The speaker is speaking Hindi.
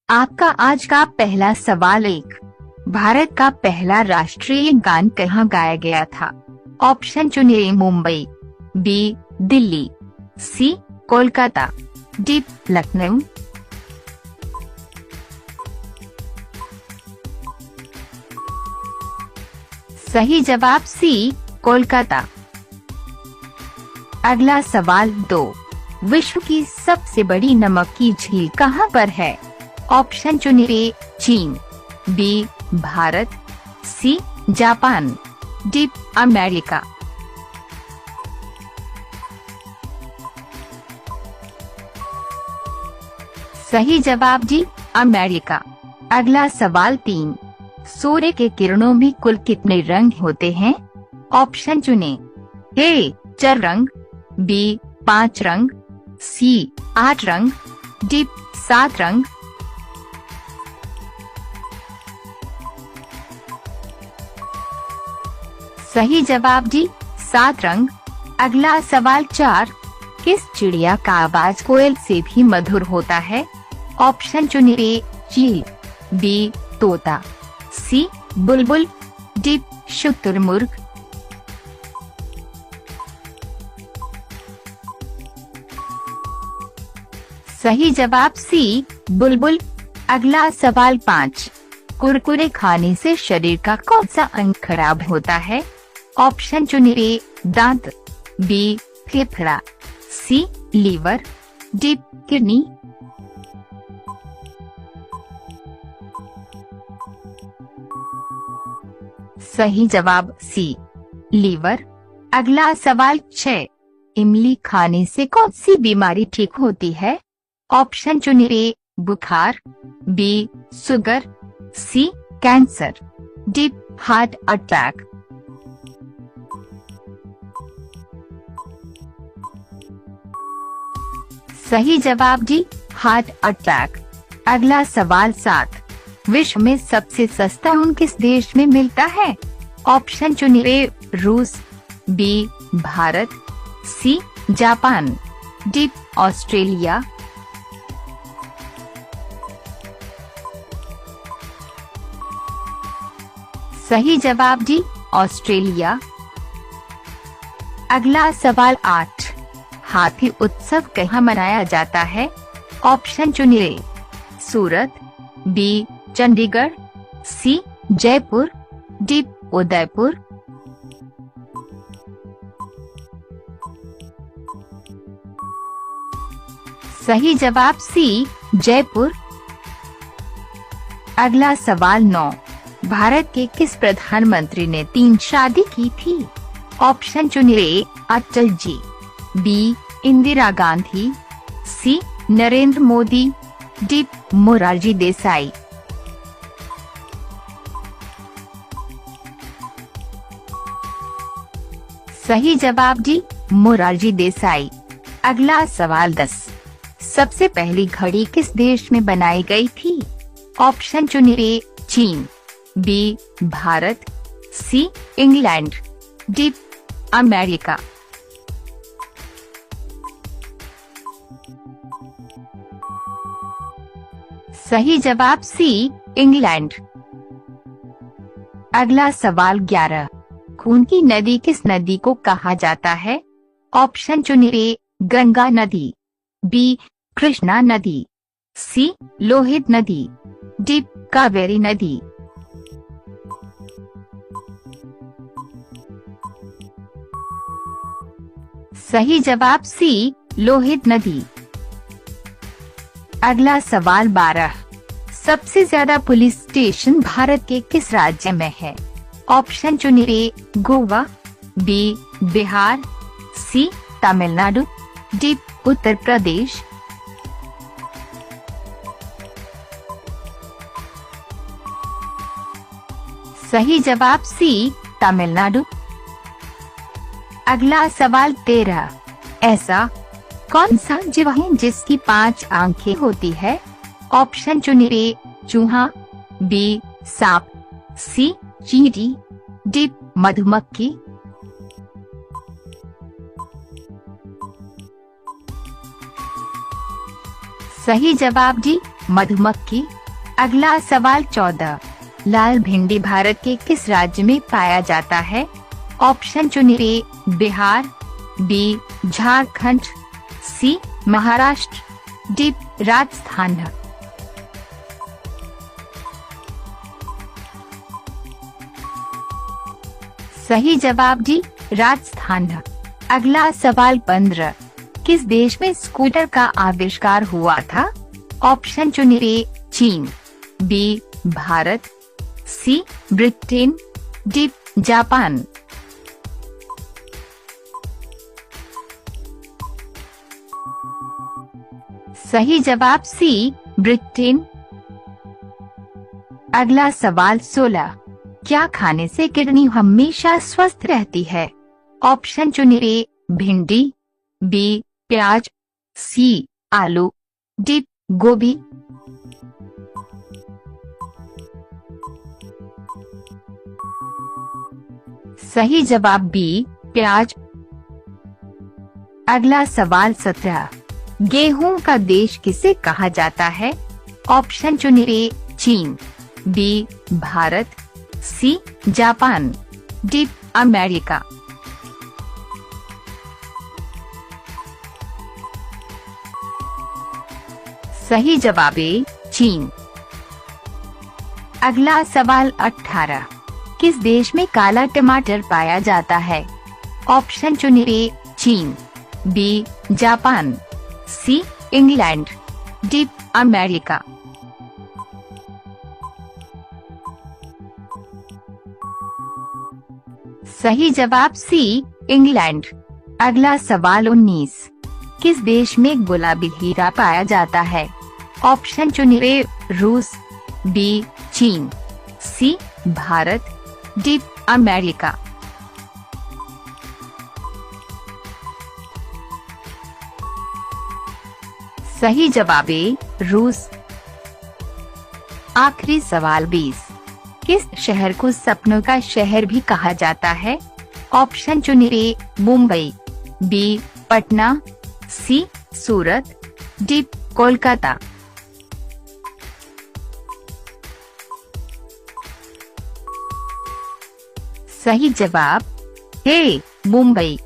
आपका आज का पहला सवाल एक। भारत का पहला राष्ट्रीय गान कहाँ गाया गया था? ऑप्शन चुनिए। मुंबई, बी दिल्ली, सी कोलकाता, डी लखनऊ। सही जवाब सी कोलकाता। अगला सवाल 2। विश्व की सबसे बड़ी नमक की झील कहाँ पर है? ऑप्शन चुनिए। चीन, B Bharat, C Japan, D America. सही जवाब डी अमेरिका। अगला सवाल 3। सूर्य के किरणों में कुल कितने रंग होते हैं? ऑप्शन चुने। ए 4 रंग, बी 5 रंग, सी 8 रंग, डी 7 रंग। सही जवाब डी 7 रंग। अगला सवाल 4। किस चिड़िया का आवाज कोयल से भी मधुर होता है? ऑप्शन चुनिए। चील, बी तोता, सी बुलबुल, डी शुतुरमुर्ग। सही जवाब सी बुलबुल। अगला सवाल 5। कुरकुरे खाने से शरीर का कौन सा अंग खराब होता है? ऑप्शन चुनिए। दांत, बी फेफड़ा, सी लीवर, डी किडनी। सही जवाब सी लीवर। अगला सवाल 6। इमली खाने से कौन सी बीमारी ठीक होती है? ऑप्शन चुनिए। बुखार, बी शुगर, सी कैंसर, डी हार्ट अटैक। सही जवाब डी हार्ट अटैक। अगला सवाल 7। विश्व में सबसे सस्ता ऊन किस देश में मिलता है? ऑप्शन चुनिए। रूस, B Bharat, C Japan, D Australia. सही जवाब डी ऑस्ट्रेलिया। अगला सवाल 8। हाथी उत्सव कहाँ मनाया जाता है? ऑप्शन चुनिए। सूरत, बी चंडीगढ़, सी जयपुर, डी उदयपुर। सही जवाब सी जयपुर। अगला सवाल 9। भारत के किस प्रधानमंत्री ने 3 शादी की थी? ऑप्शन चुनिए। अटल जी, बी इंदिरा गांधी, सी नरेंद्र मोदी, डी मोरारजी देसाई। सही जवाब डी मोरारजी देसाई। अगला सवाल 10। सबसे पहली घड़ी किस देश में बनाई गई थी? ऑप्शन चुनिए। चीन, B Bharat, C England, D America. सही जवाब सी इंग्लैंड। अगला सवाल 11। खून की नदी किस नदी को कहा जाता है? ऑप्शन चुनिए। गंगा नदी, बी कृष्णा नदी, सी लोहित नदी, डी कावेरी नदी। सही जवाब सी लोहित नदी। अगला सवाल 12। सबसे ज्यादा पुलिस स्टेशन भारत के किस राज्य में है? ऑप्शन चुनिए। गोवा, बी बिहार, सी तमिलनाडु, डी उत्तर प्रदेश। सही जवाब सी तमिलनाडु। अगला सवाल 13। ऐसा कौन सा जीव है जिसकी 5 आंखें होती है? ऑप्शन चुनिए। चूहा, बी सांप, सी चींटी, डी मधुमक्खी। सही जवाब डी मधुमक्खी। अगला सवाल 14, लाल भिंडी भारत के किस राज्य में पाया जाता है? ऑप्शन चुनिए। बिहार, बी झारखंड, सी महाराष्ट्र, डी राजस्थान। सही जवाब डी राजस्थान। अगला सवाल 15, किस देश में स्कूटर का आविष्कार हुआ था? ऑप्शन चुनिए। चीन, बी भारत, सी ब्रिटेन, डी जापान। सही जवाब सी ब्रिटेन। अगला सवाल 16, क्या खाने से किडनी हमेशा स्वस्थ रहती है? ऑप्शन चुनिए। भिंडी, बी प्याज, सी आलू, डी गोभी। सही जवाब बी प्याज। अगला सवाल 17, गेहूं का देश किसे कहा जाता है? ऑप्शन चुनिए। चीन, B Bharat, C Japan, D America. सही जवाब है चीन। अगला सवाल 18, किस देश में काला टमाटर पाया जाता है? ऑप्शन चुनिए। चीन, B Japan, C England, D America. सही जवाब सी इंग्लैंड। अगला सवाल 19, किस देश में गुलाबी हीरा पाया जाता है? ऑप्शन चुनिए। रूस, बी चीन, सी भारत, डी अमेरिका। सही जवाब है रूस। आखिरी सवाल 20, किस शहर को सपनों का शहर भी कहा जाता है? ऑप्शन चुनिए। मुंबई, बी पटना, सी सूरत, डी कोलकाता। सही जवाब है मुंबई।